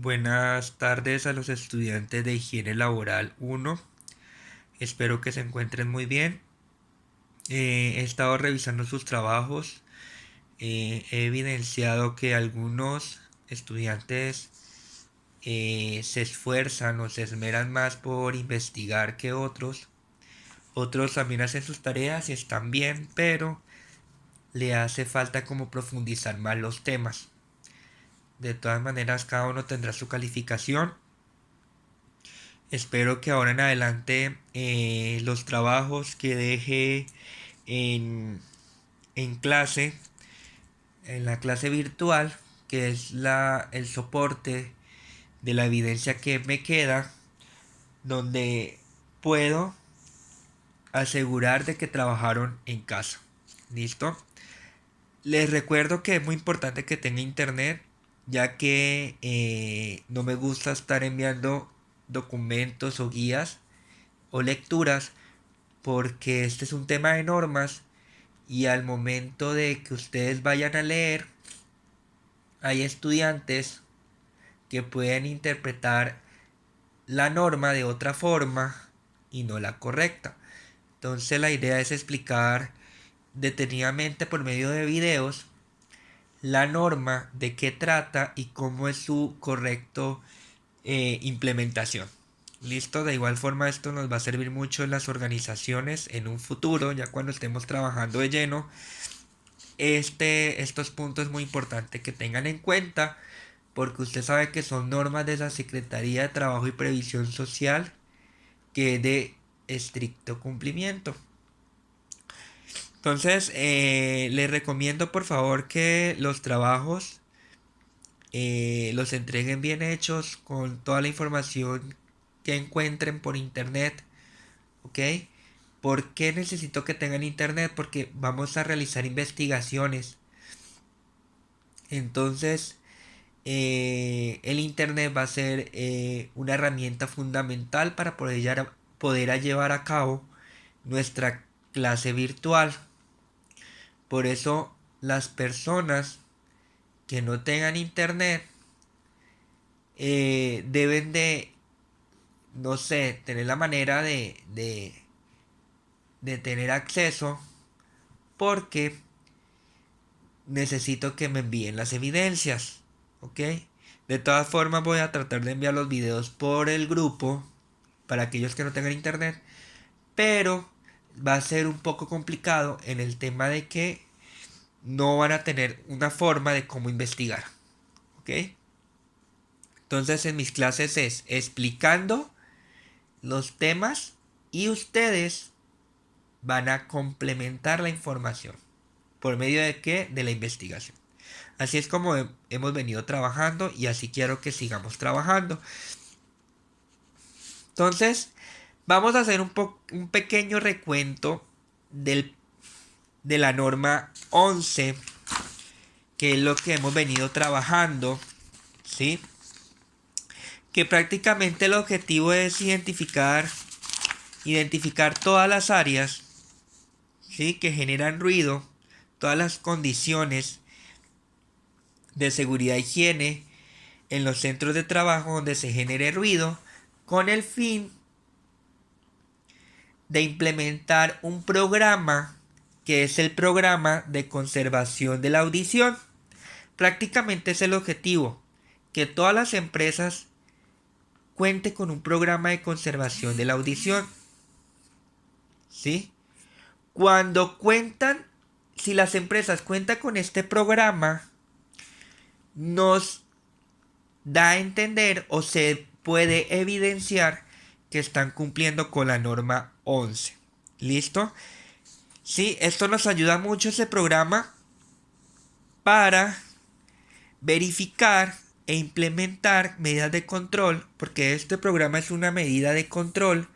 Buenas tardes a los estudiantes de Higiene Laboral 1. Espero que se encuentren muy bien. He estado revisando sus trabajos. He evidenciado que algunos estudiantes se esfuerzan o se esmeran más por investigar que otros. Otros también hacen sus tareas y están bien, pero le hace falta como profundizar más los temas. De todas maneras, cada uno tendrá su calificación. Espero que ahora en adelante los trabajos que deje en, en clase, en la clase virtual, que es el soporte de la evidencia que me queda, donde puedo asegurar de que trabajaron en casa. ¿Listo? Les recuerdo que es muy importante que tenga internet, ya que no me gusta estar enviando documentos o guías o lecturas porque este es un tema de normas y al momento de que ustedes vayan a leer, hay estudiantes que pueden interpretar la norma de otra forma y no la correcta. Entonces la idea es explicar detenidamente por medio de videos la norma, de qué trata y cómo es su correcto implementación. Listo, de igual forma esto nos va a servir mucho en las organizaciones en un futuro, ya cuando estemos trabajando de lleno. Estos puntos es muy importante que tengan en cuenta porque usted sabe que son normas de la Secretaría de Trabajo y Previsión Social que es de estricto cumplimiento. Entonces, les recomiendo por favor que los trabajos los entreguen bien hechos con toda la información que encuentren por internet, ¿ok? ¿Por qué necesito que tengan internet? Porque vamos a realizar investigaciones. Entonces, el internet va a ser una herramienta fundamental para poder llevar a cabo nuestra clase virtual. Por eso, las personas que no tengan internet deben de, no sé, tener la manera de tener acceso porque necesito que me envíen las evidencias, ¿ok? De todas formas voy a tratar de enviar los videos por el grupo para aquellos que no tengan internet, pero va a ser un poco complicado en el tema de que no van a tener una forma de cómo investigar, ¿ok? Entonces en mis clases es explicando los temas y ustedes van a complementar la información. ¿Por medio de qué? De la investigación. Así es como hemos venido trabajando y así quiero que sigamos trabajando. Entonces, vamos a hacer un pequeño recuento de la norma 11, que es lo que hemos venido trabajando, ¿sí? Que prácticamente el objetivo es identificar todas las áreas, ¿sí? Que generan ruido, todas las condiciones de seguridad e higiene en los centros de trabajo donde se genere ruido con el fin de implementar un programa que es el programa de conservación de la audición. Prácticamente es el objetivo, que todas las empresas cuenten con un programa de conservación de la audición. ¿Sí? Cuando cuentan, si las empresas cuentan con este programa, nos da a entender o se puede evidenciar que están cumpliendo con la norma 11. ¿Listo? Sí, esto nos ayuda mucho ese programa para verificar e implementar medidas de control, porque este programa es una medida de control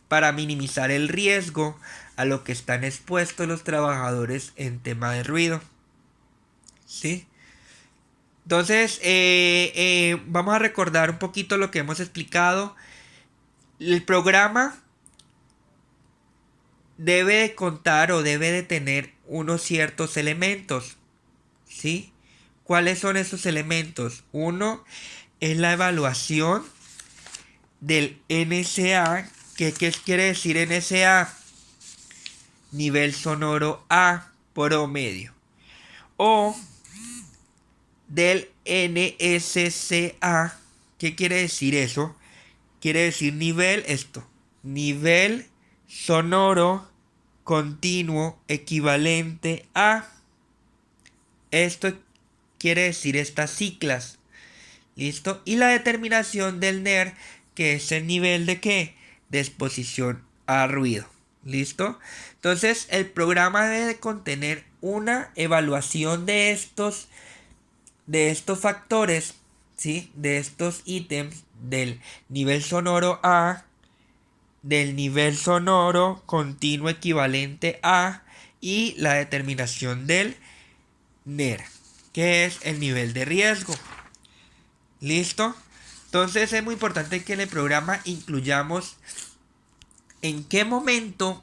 para minimizar el riesgo a lo que están expuestos los trabajadores en tema de ruido. ¿Sí? Entonces, vamos a recordar un poquito lo que hemos explicado. El programa debe de contar o debe de tener unos ciertos elementos, ¿sí? ¿Cuáles son esos elementos? Uno, es la evaluación del NSA. ¿Qué quiere decir NSA? Nivel sonoro A promedio. O del NSCA. ¿Qué quiere decir eso? Quiere decir nivel sonoro continuo equivalente a. Esto quiere decir estas siglas. ¿Listo? Y la determinación del NER, que es el nivel de ¿qué? De exposición a ruido. ¿Listo? Entonces el programa debe contener una evaluación de estos factores, ¿sí? De estos ítems del nivel sonoro A, del nivel sonoro continuo equivalente a, y la determinación del NER, que es el nivel de riesgo. ¿Listo? Entonces es muy importante que en el programa incluyamos en qué momento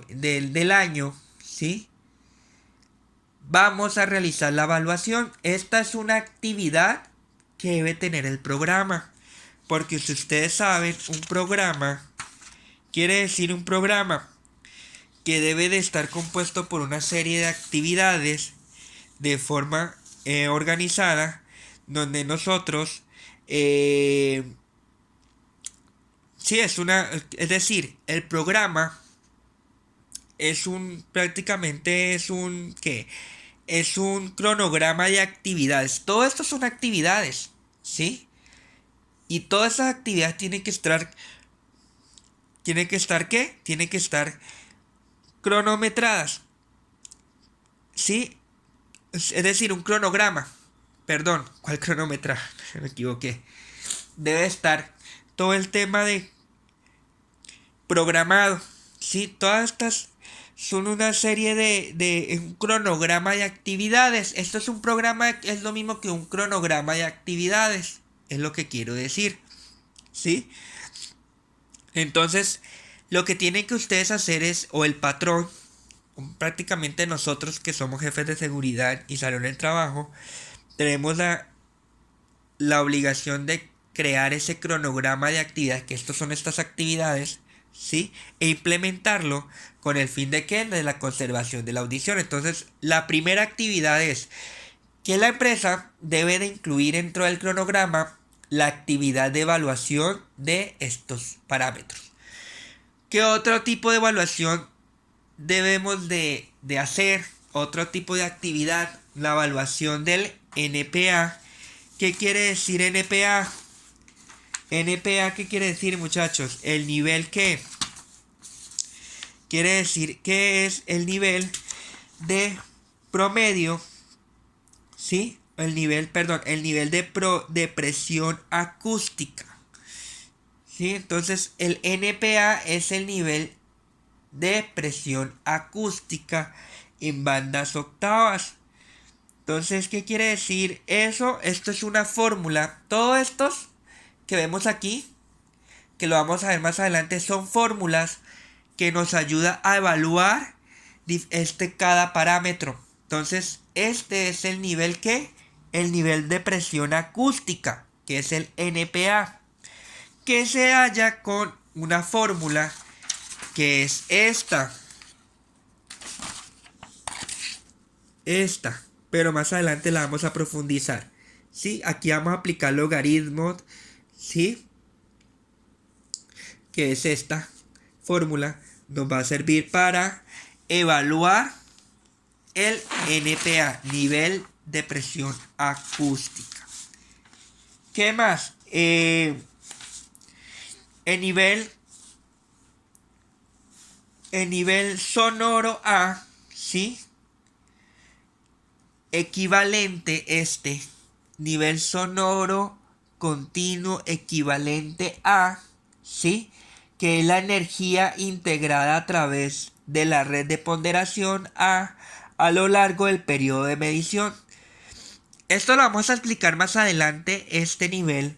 del año, ¿sí? Vamos a realizar la evaluación. Esta es una actividad que debe tener el programa. Porque si ustedes saben, un programa quiere decir un programa que debe de estar compuesto por una serie de actividades de forma organizada, donde nosotros es decir, el programa prácticamente es un cronograma de actividades. Todo esto son actividades, ¿sí? Y todas esas actividades tienen que estar ¿qué? Tienen que estar cronometradas, ¿sí? Es decir, un cronograma. Perdón, ¿cuál cronometraje? Me equivoqué. Debe estar todo el tema de programado, ¿sí? Todas estas son una serie de un cronograma de actividades. Esto es un programa, es lo mismo que un cronograma de actividades, es lo que quiero decir, ¿sí? Entonces, lo que tienen que ustedes hacer es, o el patrón, prácticamente nosotros que somos jefes de seguridad y salón del trabajo, tenemos la obligación de crear ese cronograma de actividades, que estos son estas actividades, ¿sí? E implementarlo con el fin de ¿qué? De la conservación de la audición. Entonces, la primera actividad es que la empresa debe de incluir dentro del cronograma la actividad de evaluación de estos parámetros. ¿Qué otro tipo de evaluación debemos de hacer? Otro tipo de actividad, la evaluación del NPA. ¿Qué quiere decir NPA? NPA, ¿qué quiere decir, muchachos? El nivel que quiere decir que es el nivel de promedio, ¿sí? El nivel de presión acústica, ¿sí? Entonces el NPA es el nivel de presión acústica en bandas octavas. Entonces, ¿qué quiere decir eso? Esto es una fórmula. Todos estos que vemos aquí, que lo vamos a ver más adelante, son fórmulas que nos ayudan a evaluar cada parámetro. Entonces, este es el nivel el nivel de presión acústica, que es el NPA, que se halla con una fórmula que es esta, pero más adelante la vamos a profundizar, ¿sí? Aquí vamos a aplicar logaritmos, ¿sí? Que es esta fórmula, nos va a servir para evaluar el NPA, nivel de presión acústica. ¿Qué más? El nivel sonoro A, ¿sí? Equivalente nivel sonoro continuo equivalente a, ¿sí? Que es la energía integrada a través de la red de ponderación a lo largo del periodo de medición. Esto lo vamos a explicar más adelante, este nivel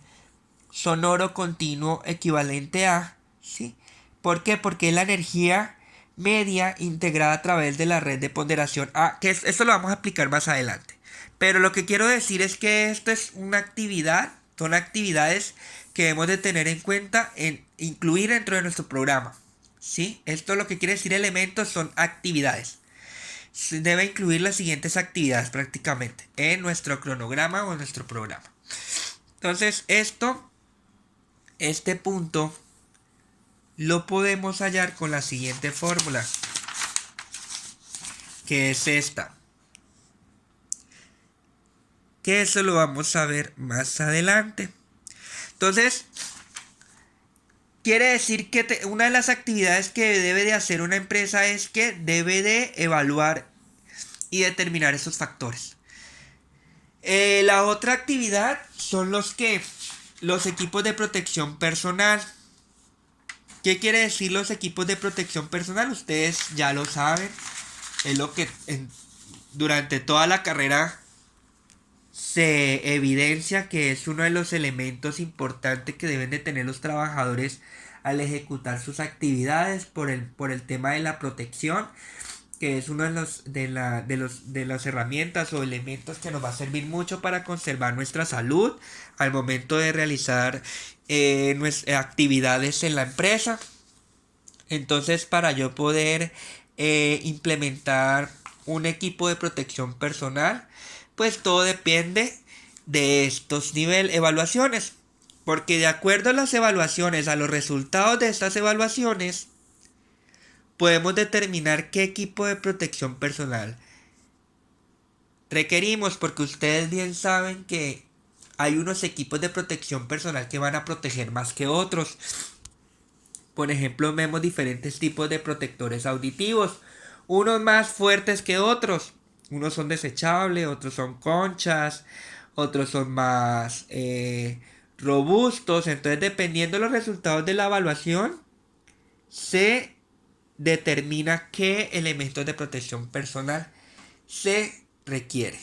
sonoro continuo equivalente a, ¿sí? ¿Por qué? Porque es la energía media integrada a través de la red de ponderación a, que esto lo vamos a explicar más adelante. Pero lo que quiero decir es que esto es una actividad, son actividades que debemos de tener en cuenta en incluir dentro de nuestro programa. ¿Sí? Esto lo que quiere decir elementos son actividades. Se debe incluir las siguientes actividades prácticamente en nuestro cronograma o en nuestro programa. Entonces este punto lo podemos hallar con la siguiente fórmula, que es esta. Que eso lo vamos a ver más adelante. Entonces, quiere decir que una de las actividades que debe de hacer una empresa es que debe de evaluar y determinar esos factores. La otra actividad son los equipos de protección personal. ¿Qué quiere decir los equipos de protección personal? Ustedes ya lo saben. Es lo que durante toda la carrera se evidencia que es uno de los elementos importantes que deben de tener los trabajadores al ejecutar sus actividades por el tema de la protección, que es uno de las herramientas o elementos que nos va a servir mucho para conservar nuestra salud al momento de realizar actividades en la empresa. Entonces, para yo poder implementar un equipo de protección personal, pues todo depende de estos evaluaciones. Porque de acuerdo a las evaluaciones, a los resultados de estas evaluaciones, podemos determinar qué equipo de protección personal requerimos, porque ustedes bien saben que hay unos equipos de protección personal que van a proteger más que otros. Por ejemplo, vemos diferentes tipos de protectores auditivos, unos más fuertes que otros. Unos son desechables, otros son conchas, otros son más robustos. Entonces, dependiendo de los resultados de la evaluación, se determina qué elementos de protección personal se requiere.